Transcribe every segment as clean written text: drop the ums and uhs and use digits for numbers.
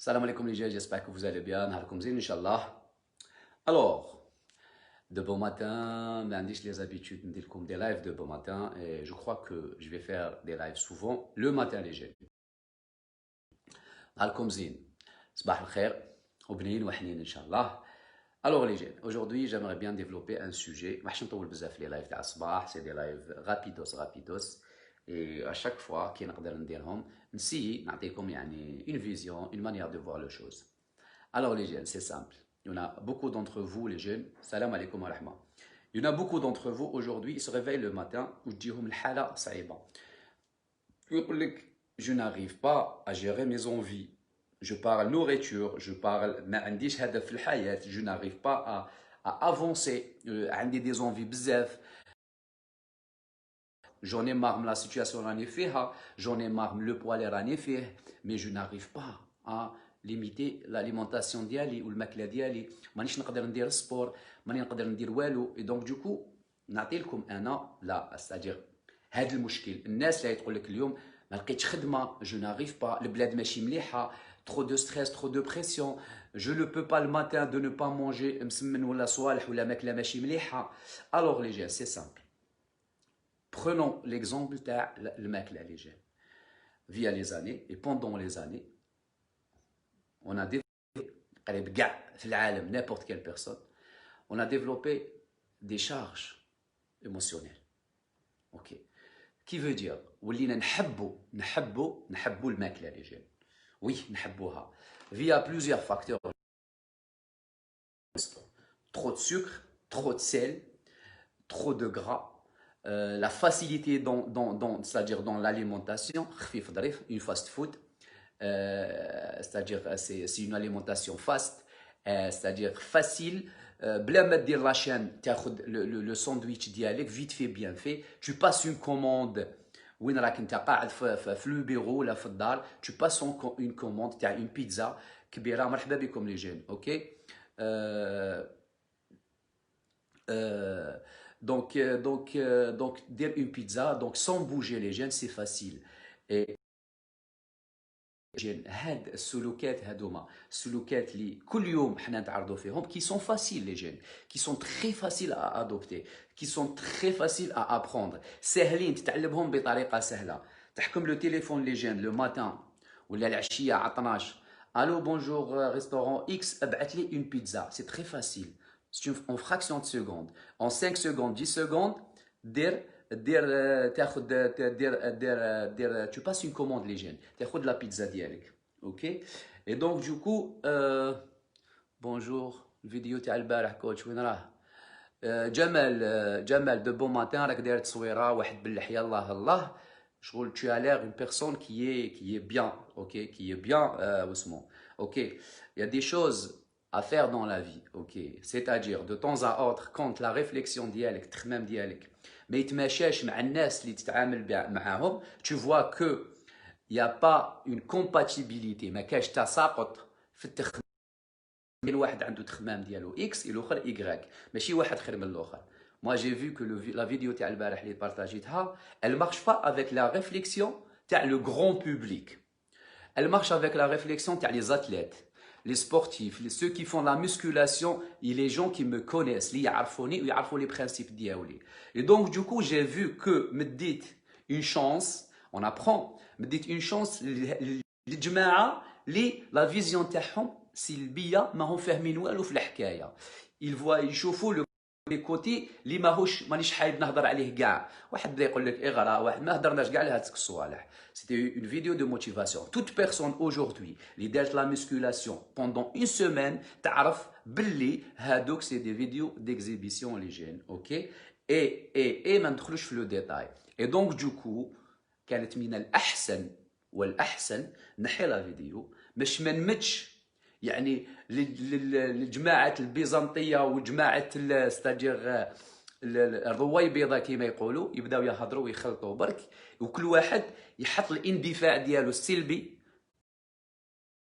Salam alaikum les gens, j'espère que vous allez bien. Naharkoum zin, Inch'Allah. Alors, de bon matin, m'indique les habitudes comme des lives de bon matin et je crois que je vais faire des lives souvent le matin les gens. Naharkoum zin, sabah al-khair, obnin wa hnin Inch'Allah. Alors les gens, aujourd'hui j'aimerais bien développer un sujet. Je ne vais pas les lives d'Asbah, c'est des lives rapidos. Et à chaque fois qu'il y a une vision, une manière de voir les choses. Alors les jeunes, c'est simple. Il y en a beaucoup d'entre vous, les jeunes, salam alaikum wa rahma. Il y en a beaucoup d'entre vous aujourd'hui, ils se réveillent le matin, ou disent الحالة صعيبة. Je n'arrive pas à gérer mes envies. Je parle nourriture, je parle je n'arrive pas à avancer. J'ai des envies bzaf. J'en ai marre de la situation rani fiha, j'en ai marre le poids rani fih, mais je n'arrive pas à limiter l'alimentation diali ou le makla diali. مانيش نقدر ندير sport, ماني نقدر ندير والو. Et donc du coup, نعطيلكم انا لا c'est-à-dire هذا المشكل. الناس اللي تقول لك اليوم ما لقيتش خدمه, je n'arrive pas, البلاد ماشي مليحه, trop de stress, trop de pression, je ne peux pas le matin de ne pas manger مسمن ولا صوالح ولا ماكله ماشي مليحه. Alors les gars, c'est simple. Prenons l'exemple de le makla les gens. Via les années et pendant les années, on a développé, n'importe quelle personne, on a développé des charges émotionnelles. Ok. Qui veut dire, نحبوا le makla les gens. Oui, نحبوها. Via plusieurs facteurs. Trop de sucre, trop de sel, trop de gras. La facilité c'est-à-dire dans l'alimentation, une fast-food, c'est-à-dire c'est une alimentation fast, c'est-à-dire facile, بلا ما دير لاشين تاخذ le sandwich ديالك vite fait bien fait, tu passes une commande وين راك انت قاعد في لو بيرو ولا في الدار, tu passes une commande تاع une pizza كبيره. مرحبا بكم لي جين. اوكي. Donc, dire une pizza, donc sans bouger les gènes, c'est facile. Et هاد السلوكات هادوما السلوكات اللي كل يوم حنا نتعرضوا فيهم qui sont faciles les jeunes, qui sont très faciles à adopter, qui sont très faciles à apprendre, سهلين تتعلمهم بطريقه سهله. تحكم le téléphone les jeunes le matin ولا العشيه على 12, allô bonjour restaurant X, ابعث لي une pizza, c'est très facile. En fraction de seconde, en 5 secondes, 10 secondes, tu passes une commande les jeunes, tu as de la pizza dialek. Ok. Et donc du coup, bonjour, vidéo تاع البارح كوتش وين راه جمال de bon matin راك داير تصويره واحد باللحيه الله الله شغل tu as l'air une personne qui est bien, ok, qui est bien واسمو. Ok, il y a des choses à faire dans la vie, ok, c'est-à-dire de temps à autre quand la réflexion ديالك التخمام ديالك ما يتماشاش مع الناس اللي تتعامل معاهم, tu vois que il y a pas une compatibilité, ما كاش تساقط في التخمام. واحد عنده تخمام ديالو اكس الاخر ايغريك, ماشي واحد خير من الاخر. Moi j'ai vu que la vidéo تاع البارح اللي بارطاجيتها, elle marche pas avec la réflexion تاع le grand public. Elle marche avec la réflexion تاع les athlètes, les sportifs, ceux qui font la musculation et les gens qui me connaissent, اللي يعرفوني ويعرفوا les principes ديالي. Et donc du coup j'ai vu que me dites une chance, on apprend, me dites une chance للجماعه اللي la vision تاعهم سلبيه, ماهم فاهمين والو في الحكايه. يشوفوا لو لي كوتي اللي مانيش حايب نهضر عليه كاع. واحد بدا يقول لك اغرا, واحد ما هضرناش كاع على هذيك الصوالح. C'était une vidéo de motivation. Toute personne aujourd'hui اللي دارت la musculation pendant une semaine تعرف باللي هادوك c'est des vidéos d'exhibition les jeunes, ok. et ما ندخلوش في لو ديتاي. Et donc du coup كانت من الاحسن والاحسن نحي لا فيديو باش ما نمدش يعني للجماعه البيزنطيه وجماعه ستادير الرويبيضه كما يقولوا, يبداو يهضروا ويخلطوا برك, وكل واحد يحط الاندفاع ديالو السلبي.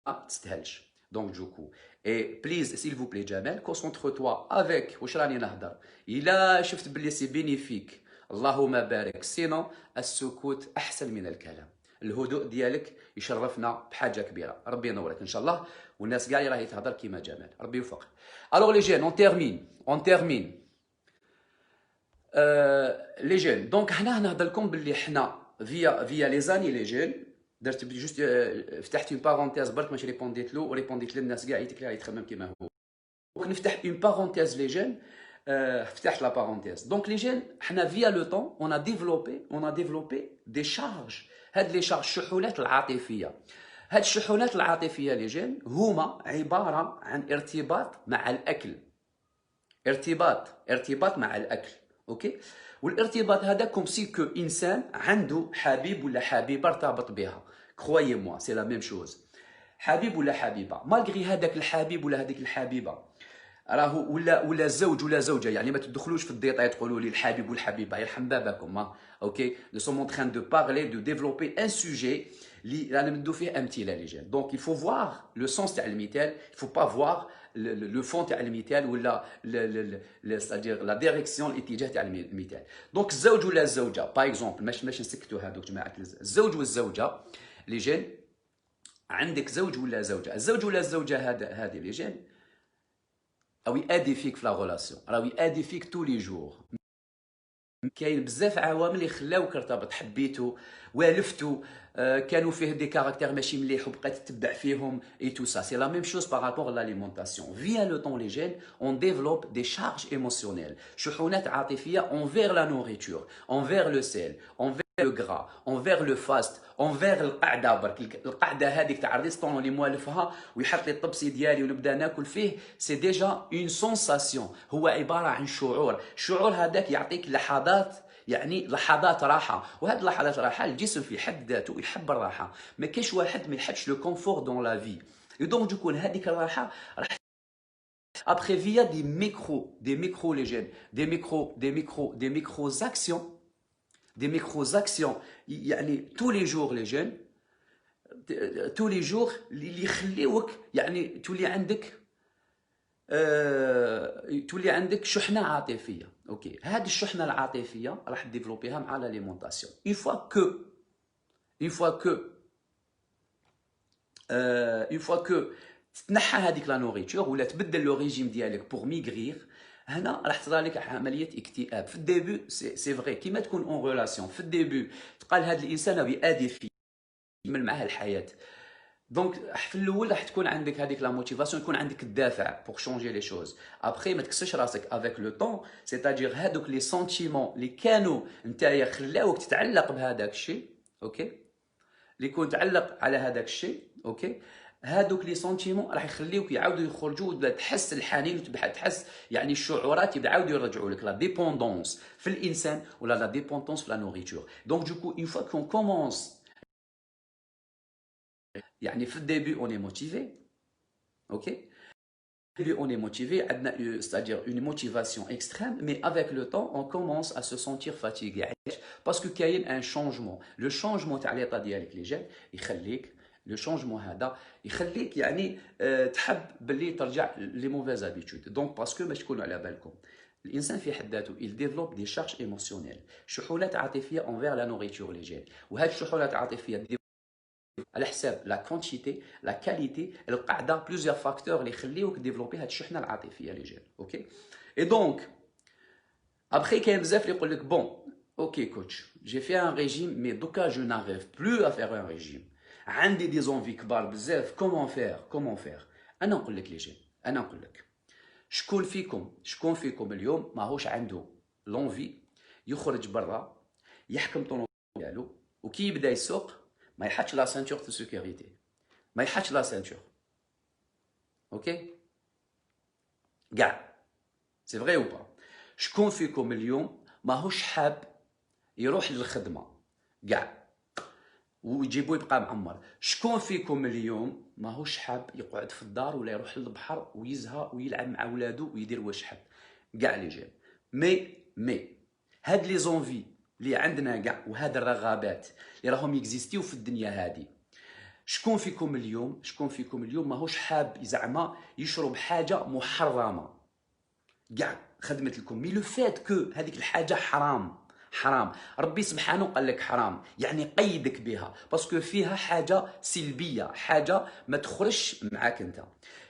ما تستاهلش. دونك دوكو اي بليز سيل فو بلي جمال, كونسونتر-toi avec واش راني نهضر. الا شفت بلي سي بينيفيك اللهم بارك, سينو السكوت احسن من الكلام. الهدوء ديالك يشرفنا بحاجه كبيره. ربي ينورك ان شاء الله، والناس كاع اللي راهي تهضر كيما جمال، ربي يوفقك. الوغ لي جين اون تيرمين لي جين. دونك حنا نهضر لكم باللي حنا فيا لي زاني لي جين. درت جوست فتحت اون بارونتيز برك ماشي ريبونديت له وريبونديت للناس كاع يتكلم يتخمم كيما هو. دونك نفتح اون بارونتيز لي جين. فتحت لا بارونتيز. دونك لي جين حنا فيا لو طون اون ديفلوبي دي شارج. هاد لي شارج الشحنات العاطفيه. هاد الشحنات العاطفيه لي جين هما عباره عن ارتباط مع الاكل. ارتباط مع الاكل. اوكي. والارتباط هذا كوم سي كو انسان عنده حبيب ولا حبيبه ارتبط بها. كرويي موا سي لا ميم شوز. حبيب ولا حبيبه، مالغري هذاك الحبيب ولا هذيك الحبيبه راهو ولا زوج ولا زوجه، يعني ما تدخلوش في الديتاي تقولوا لي الحبيب والحبيبه يرحم باباكم. اوكي. نو سوم اون تران دو بارلي دو ديفلوبي ان سوجي اللي رانا ندو فيه امثله لي جين. دونك يفو فوار لو سونس تاع المثال، يفو با فوار لو فون تاع المثال ولا سادير لا ديريكسيون الاتجاه تاع المثال. دونك الزوج ولا الزوجه باغ اكزومبل، باش نسكتوا هذوك جماعه الزوج والزوجه لي جين. عندك زوج ولا زوجه، الزوج ولا الزوجه هذه لي جين راهو يأدي فيك في لا غولاسيون، راهو يأدي فيك تو لي جور. كاين بزاف عوامل اللي خلاوك ارتبط، حبيتو والفتو، كانوا فيه دي كاركتير ماشي مليح وبقيت تتبع فيهم اي تو سا. سي لا ميم شوز بارابور لاليمونطاسيون. فيا لو طون لي جين اون ديفلوب دي شارج ايموسيونيل، شحنات عاطفيه اونفير لا نوريتور، اونفير لو سيل، اونفير لو غرا، اونفير لو فاست، اونفير القعده. برك القعده هذيك تاع الريستورون اللي موالفها ويحط لي الطبسي ديالي ونبدا ناكل فيه، سي ديجا اون سونساسيون. هو عباره عن شعور، الشعور هذاك يعطيك لحظات، يعني لحظات راحه. وهاد لحظات راحه الجسم في حد ذاته يحب الراحه. ما كاينش واحد ما يحبش لو كونفور دون لا في. دونك تكون هذيك الراحه راح ابخي فيا دي ميكرو لي جين، دي ميكرو زاكسيون، دي ميكرو زاكسيون، يعني تو لي جور لي جين، تو لي جور اللي يخليوك يعني تولي عندك شحنه عاطفيه. اوكي. هذه الشحنه العاطفيه راح ديفلوبيها مع لاليمونطاسيون. اون فوا كو تتنحى هذيك لا نوريتور ولا تبدل لو ريجيم ديالك بوغ ميغرير، هنا راح تصرى لك عمليه اكتئاب. في الديبي سي فري كيما تكون اون ريلاسيون، في الديبي تقال هذا الانسان راه يأدي فيه يكمل معاه الحياه. دونك في الاول راح تكون عندك هذيك لا موتيفاسيون، يكون عندك الدافع بور شونجي لي شوز. ابخي ما تكسش راسك افيك لو طون، سيتادير هذوك لي سونتيمون اللي كانوا نتايا خلاوك تتعلق بهذاك الشيء. اوكي. اللي يكون تعلق على هذاك الشيء. اوكي. هذوك لي سونتيمون راح يخليوك يعاودوا يخرجوا وتبدا تحس الحنين وتبدا تحس يعني الشعورات يعاودوا يرجعوا لك لا ديبوندونس في الانسان ولا لا ديبوندونس في لا نوريتور. دونك دوكو اون فوا كون كومونس، يعني في الديبي اون اي موتيفي. اوكي. On est motivé, c'est-à-dire une motivation extrême, mais avec le temps, on commence à se sentir fatigué. Parce qu'il y a un changement. Le changement تاع l'état ديالك اللي جاي يخليك، لو شونجمون هذا يخليك يعني تحب باللي ترجع لي موفيز هابيتود. دونك باسكو باش تكونوا على بالكم الانسان في حد ذاته il développe des charges émotionnelles، شحنات عاطفيه envers la nourriture اللي جاي. وهذه الشحنات العاطفيه على حساب لا كونتيتي لا كاليتي القاعده بلوزيور فاكتور اللي يخليوك ديفلوبي هاد الشحنه العاطفيه اللي جايه. اوكي. اي دونك ابخي كاين بزاف اللي يقول لك بون اوكي كوتش جي في ان ريجيم مي دوكا جو ناريف بلو ا فيغ ان ريجيم، عندي دي زونفي كبار بزاف، كومون فيغ. انا نقول لك لي جين، انا نقول لك شكون فيكم اليوم ماهوش عنده لونفي يخرج برا يحكم طونو ديالو وكي يبدا يسوق ما يحطش لا سانتور دو سيكوريتي، ما يحطش لا سانتور. اوكي كاع سي فغي او با؟ شكون فيكم اليوم ماهوش حاب يروح للخدمه كاع ويجيبو يبقى معمر؟ شكون فيكم اليوم ماهوش حاب يقعد في الدار ولا يروح للبحر ويزهى ويلعب مع ولادو ويدير واش حاب؟ كاع لي جين. مي هاد لي زونفي اللي عندنا كاع وهاد الرغبات اللي راهم يكزيستيو في الدنيا هادي، شكون فيكم اليوم ماهوش حاب زعما يشرب حاجه محرمه؟ كاع خدمت لكم مي لو فات كو هذيك الحاجه حرام حرام. ربي سبحانه قال لك حرام، يعني قيدك بها باسكو فيها حاجه سلبيه، حاجه ما تخرجش معاك انت.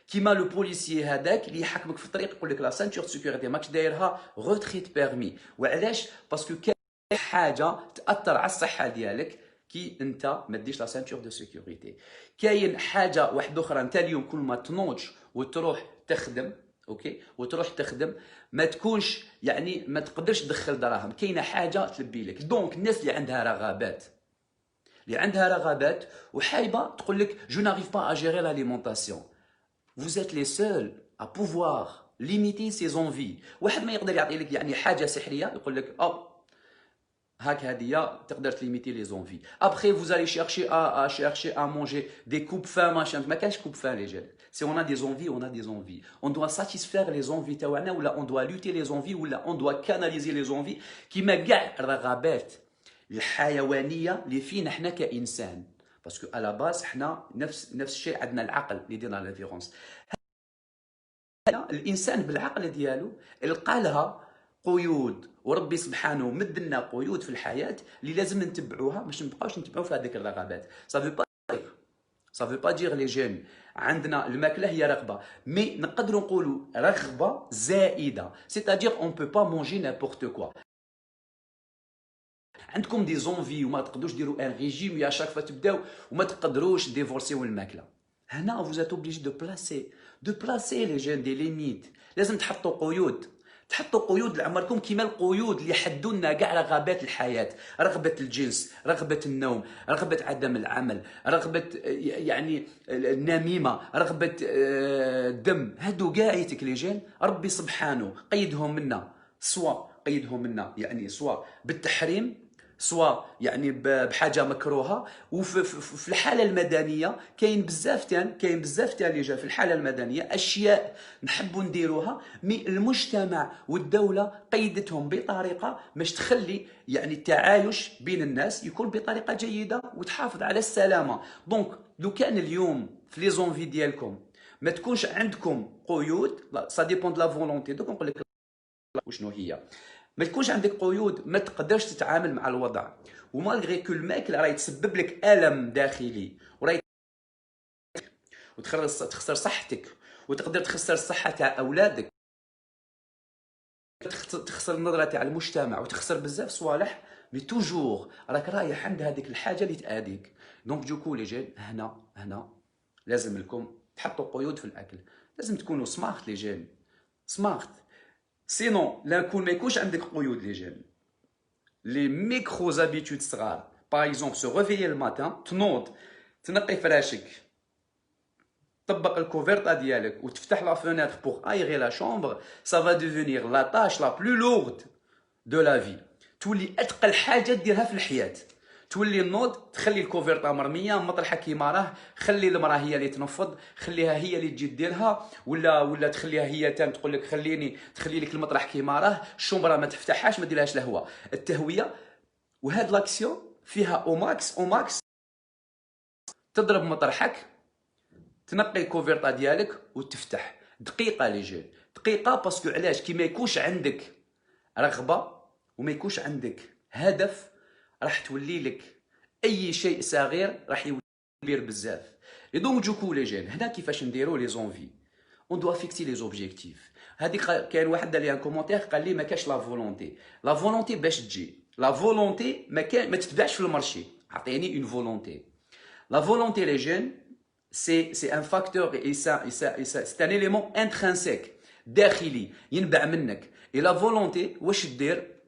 كيما لو بوليسيي هذاك اللي يحكمك في الطريق يقول لك لا سانتور سيكوريتي ماكش دايرها روتريت بيرمي. وعلاش؟ باسكو كاين حاجه تاثر على الصحه ديالك كي انت ما ديش لا سانتور دو سيكوريتي. كاين حاجه واحده اخرى، انت اليوم كل ما تنوض وتروح تخدم، اوكي، وتروح تخدم، ما تكونش يعني ما تقدرش تدخل دراهم، كاينه حاجه تلبي لك. دونك الناس اللي عندها رغبات، اللي عندها رغبات وحايبه تقول لك جو ناريف با ا جيري لاليمونطاسيون، vous êtes les seuls à pouvoir limiter ses envies. واحد ما يقدر يعطي لك يعني حاجه سحريه يقول لك هاك هذه تقدر تليميتي لي زونفي. ابخي vous allez chercher à manger des coupes faim machin، ما كانش coupe faim les gens. Si on a des envies, on a des envies. On doit satisfaire les envies تاعنا، ولا on doit lutter les envies، ولا on doit canaliser les envies كيما كاع الرغبات الحيوانيه اللي فينا حنا كانسان. باسكو على باس حنا نفس الشيء، عندنا العقل اللي يدير لا ديفيرونس. الانسان بالعقل ديالو لقى لها قيود، وربي سبحانه مد لنا قيود في الحياه اللي لازم نتبعوها باش ما نبقاوش نتبعوا في هذيك الرغبات. صافي با دير لي جين عندنا الماكله هي رغبه، مي نقدروا نقولوا رغبه زائده، سيتادير اون بو با مونجي نيمبورت كوا. عندكم دي زونفي وما تقدروش ديروا ان ريجيم يا شاك فوا تبداو وما تقدروش ديفورسيو الماكله. هنا vous êtes obligé de placer les jeunes des limites. لازم تحطوا قيود، تحطوا قيود لعمركم كيما القيود اللي حدوا لنا كاع رغبات الحياه، رغبه الجنس، رغبه النوم، رغبه عدم العمل، رغبه يعني النميمه، رغبه الدم. هادو كاع يتكليجين ربي سبحانه قيدهم منا، سواء قيدهم منا يعني سواء بالتحريم، سواء يعني بحاجه مكروهه. وفي الحاله المدنيه كاين بزاف تاع اللي جا في الحاله المدنيه اشياء نحبوا نديروها، مي المجتمع والدوله قيدتهم بطريقه باش تخلي يعني التعايش بين الناس يكون بطريقه جيده وتحافظ على السلامه. دونك لو كان اليوم في لي زونفي ديالكم ما تكونش عندكم قيود، سا ديبون دو لا فولونتي. دوك نقول لك وشنو هي، ما تكونش عندك قيود ما تقدرش تتعامل مع الوضع. ومالغري كو الماكله راهي تسبب لك الم داخلي، وراهي تخسر صحتك، وتقدر تخسر الصحه تاع اولادك، تخسر النظره تاع المجتمع، وتخسر بزاف صوالح، مي توجور راك رايح عند هذيك الحاجه اللي تاذيك. دونك دوكو لي جين هنا لازم لكم تحطوا قيود في الاكل، لازم تكونوا سمارت لي جين، سمارت. سينون لا نكون ما يكونش عندك قيود لي جين، لي ميكرو زابيتود صغار. باغ اكزومبل سو ريفيي الماتان، تنوض تنقي فراشك، طبق الكوفرتا ديالك وتفتح لا فونيتر بوغ ايغي لا شومبر، سا فا ديفونيغ لا طاش لا بلو لورد دو لا في. تولي اتقل حاجه ديرها في الحياه، تولي النوض تخلي الكوفرتا مرميه مطرحه كيما راه، خلي المراه هي اللي تنفض، خليها هي اللي تجي ديرها، ولا تخليها هي تقول لك تخلي لك المطرح كيما راه، الشومبره ما تفتحهاش ما ديرهاش لهوا، التهويه. وهاد لاكسيون فيها اوماكس تضرب مطرحك، تنقي الكوفرتا ديالك وتفتح. دقيقه لي جين، دقيقه، باسكو علاش؟ كي ما يكونش عندك رغبه وما يكونش عندك هدف، راح تولي لك اي شيء صغير راح يولي كبير بزاف. اي دونك دوكو لي جين هنا كيفاش نديرو لي زونفي، اون دوا فيكسي لي زوبجيكتيف. هذيك كاين واحد دار لي ان كومونتير قال لي ما كاش لا فولونتي. لا فولونتي باش تجي، لا فولونتي ما تتباعش في المارشي. عطيني اون فولونتي. لا فولونتي لي جين سي ان فاكتور، سي ان اليمون انترانسيك داخلي ينبع منك. اي لا فولونتي واش دير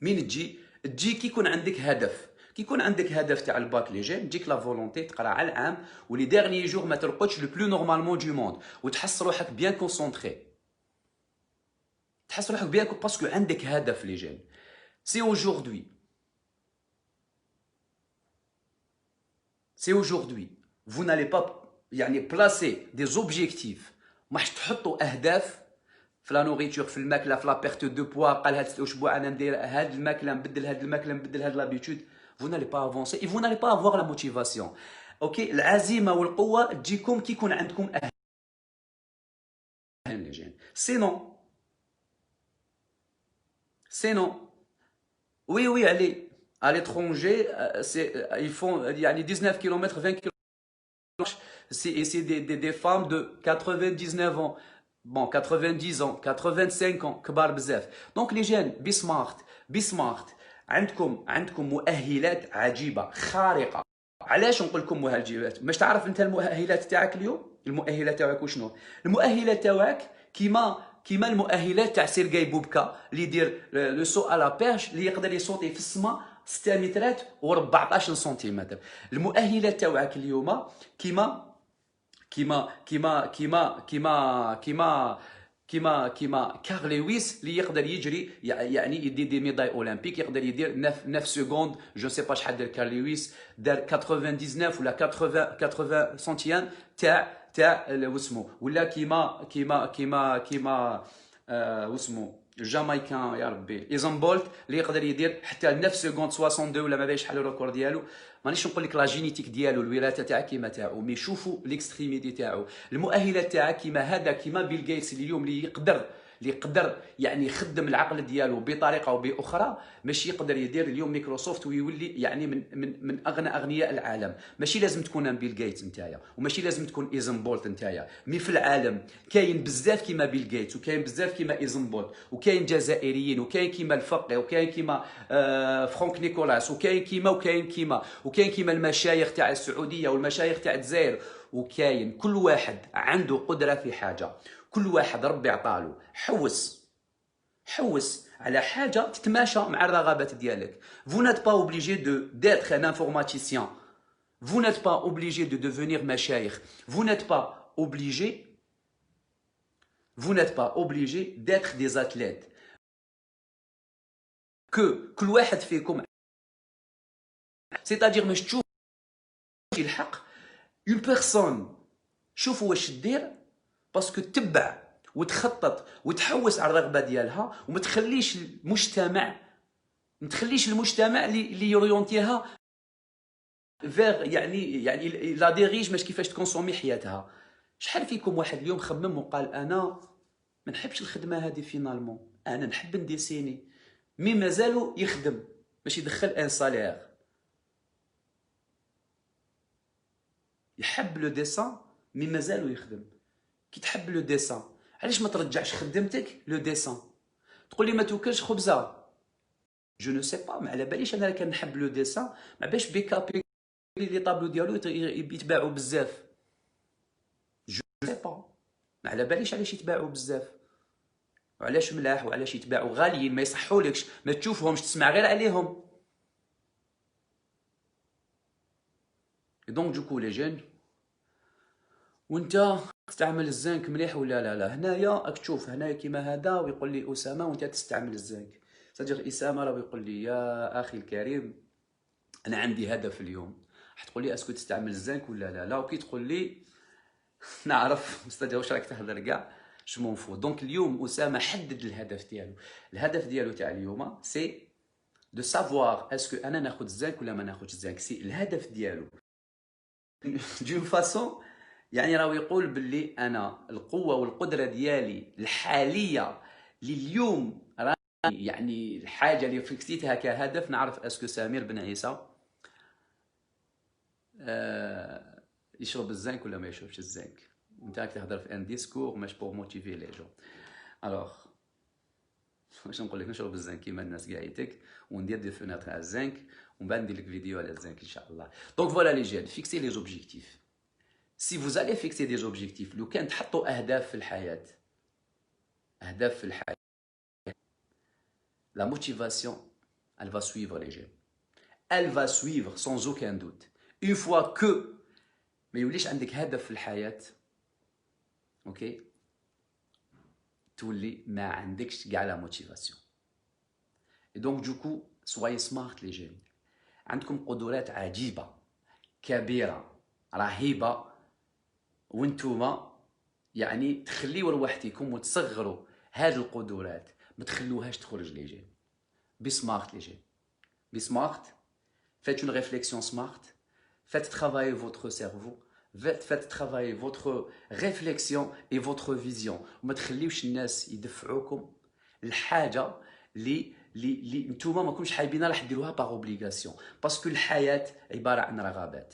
مين تجي كي يكون عندك هدف، كي يكون عندك هدف تاع الباك لي جين تجيك لا فولونتي تقرا على العام، ولي ديرني جور ما ترقدش لو بلو نورمالمون دو موند، وتحس روحك بيان كونسونطري، تحس روحك بيان باسكو عندك هدف لي جين. سي اوجوردي vous n'allez pas يعني بلاسي دي زوبجيكتيف، ماش تحطوا اهداف في لا نوريتور، في الماكله، في لا بيرت دو بوا. قال هاد 6 اسبوع انا ندير هاد الماكله، نبدل هاد الماكله، نبدل هاد لابيتود. vous n'allez pas avancer et vous n'allez pas avoir la motivation. اوكي، العزيمه والقوه تجيكم كي يكون عندكم اهداف لي جين. سينون Oui, oui, allez. À l'étranger, ils font يعني 19 km, 20 km. C'est des femmes de 99 ans. Bon, 90 ans, 85 ans, كبار بزاف. Donc les jeunes, be smart, be smart. عندكم مؤهلات عجيبة خارقة. علاش نقول لكم مؤهلات؟ باش تعرف انت المؤهلات تاعك اليوم؟ المؤهلات تاعك وشنو؟ المؤهلات تاعك كيما المؤهلات تاع سيرجاي بوبكا اللي يدير لو سو على بيرش اللي يقدر يصوتي في السماء 6 مترات و14 سنتيمتر. المؤهلات تاعك اليوم كيما كيما كيما كيما كيما كيما كيما كار لويس اللي يقدر يجري يعني يدي دي ميداي اولمبيك، يقدر يدير 9 سكوند. جو سي با شحال دار كار لويس، دار 99 ولا 80 سنتيان تاع واسمو، ولا كيما واسمو الجامايكان يا ربي ايزون بولت اللي يقدر يدير حتى 9 سكوند 62 ولا ما بين شحال الريكور ديالو. مانيش نقول لك لا جينيتيك ديالو الوراثه تاعك كيما تاعو، مي شوفوا ليكستريميتي تاعو. المؤهلات تاعك كيما هذا، كيما بيل جيتس اللي اليوم اللي يقدر يعني يخدم العقل ديالو بطريقه او باخرى، ماشي يقدر يدير اليوم مايكروسوفت ويولي يعني من اغنى اغنياء العالم. ماشي لازم تكون بيل جيتس نتايا، وماشي لازم تكون ايزن بولت نتايا، مي في العالم كاين بزاف كيما بيل جيتس، وكاين بزاف كيما ايزن بولت، وكاين جزائريين، وكاين كيما الفقي، وكاين كيما فرانك نيكولاس، وكاين كيما المشايخ تاع السعوديه والمشايخ تاع الجزائر. وكاين كل واحد عنده قدره في حاجه، كل واحد ربي عطاله. حوس على حاجه تتماشى مع الرغبات ديالك. Vous n'êtes pas obligé d'être un informaticien. Vous n'êtes pas obligé de devenir مشايخ. Vous n'êtes pas obligé d'être des athlètes. كل واحد فيكم c'est-à-dire مش تشوف الحق une personne شوف واش دير، باسكو تتبع وتخطط وتحوس على الرغبه ديالها، وما تخليش المجتمع اللي يوريونتيها فيغ يعني لا ديريج ماش كيفاش تكونسومي حياتها. شحال فيكم واحد اليوم خمم وقال انا ما نحبش الخدمه هذه فينالمون، انا نحب نديسيني، مي مازالو يخدم باش يدخل ان سالير. يحب لو ديسان مي مازالو يخدم. كي تحب لو ديسان علاش ما ترجعش خدمتك لو ديسان؟ تقول لي ما توكلش خبزه. جو نو سي با، ما على باليش انا كان نحب لو ديسان، ما باش بيكابي لي طابلو ديالو يتباعوا بزاف. جو سي با، ما على باليش علاش يتباعوا بزاف، وعلاش ملاح، وعلاش يتباعوا غاليين، ما يصحولكش، ما تشوفهمش، تسمع غير عليهم. دونك دوكو لي جين، وانت تستعمل الزنك مليح ولا لا؟ هنايا راك تشوف هنايا كيما هذا ويقول لي اسامه وانت تستعمل الزنك. صديق اسامه راه يقول لي يا اخي الكريم انا عندي هدف اليوم. حتقول لي اسكو تستعمل الزنك ولا لا؟ لا، وكي تقول لي نعرف استاذ واش راك تهضر كاع جو فو. دونك اليوم اسامه حدد الهدف ديالو. الهدف ديالو تاع اليوم سي دو سافوار اسكو انا ناخذ الزنك ولا ما ناخذش الزنك. سي الهدف ديالو دون فاسون يعني راهو يقول باللي انا القوه والقدره ديالي الحاليه لليوم راني يعني الحاجه اللي فكسيتها كهدف. نعرف اسكو سمير بن عيسى يشرب الزنك ولا ما يشربش الزنك. انت راك تهضر في ان ديسكور ماش بور موتيفي لي جون. الوغ واش نقول لك؟ نشرب الزنك كيما الناس قاعدتك، وندير دي فوناتر على الزنك، ومن بعد ندير لك فيديو على الزنك ان شاء الله. دونك فوالا لي جين، فيكسي لي زوبجيكتيف. Si vous allez fixer des objectifs, لو كان تحطوا أهداف في الحياة، la motivation, elle va suivre les jeunes. Elle va suivre sans aucun doute. Une fois que ما يوليش عندك هدف في الحياة، اوكي، تولي ما عندكش كاع لا موتيفاسيون. Et donc du coup, soyez smart les jeunes. عندكم قدرات عجيبة كبيرة رهيبة، وانتوما يعني تخليو رواحتكم وتصغروا هذه القدرات، ما تخلوهاش تخرج لي جين. بي سمارت لي جين، بي سمارت. فaites une réflexion smart. Faites travailler votre cerveau. Faites travailler votre réflexion et votre vision. وما تخليوش الناس يدفعوكم الحاجة اللي اللي نتوما ما كنتش حابين راح ديروها باغ اوبليغاسيون باسكو الحياه عباره عن رغبات.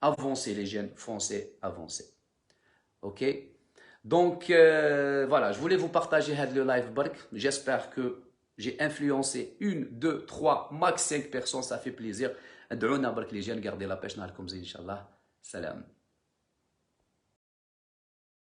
افونسي لي جين، فونسي افونسي. Ok, donc voilà, je voulais vous partager le live برك. J'espère que j'ai influencé 1, 2, 3, max 5 personnes, ça fait plaisir. ادعونا برك لي جين، garder la pêche نهاركم زين ان شاء الله. سلام.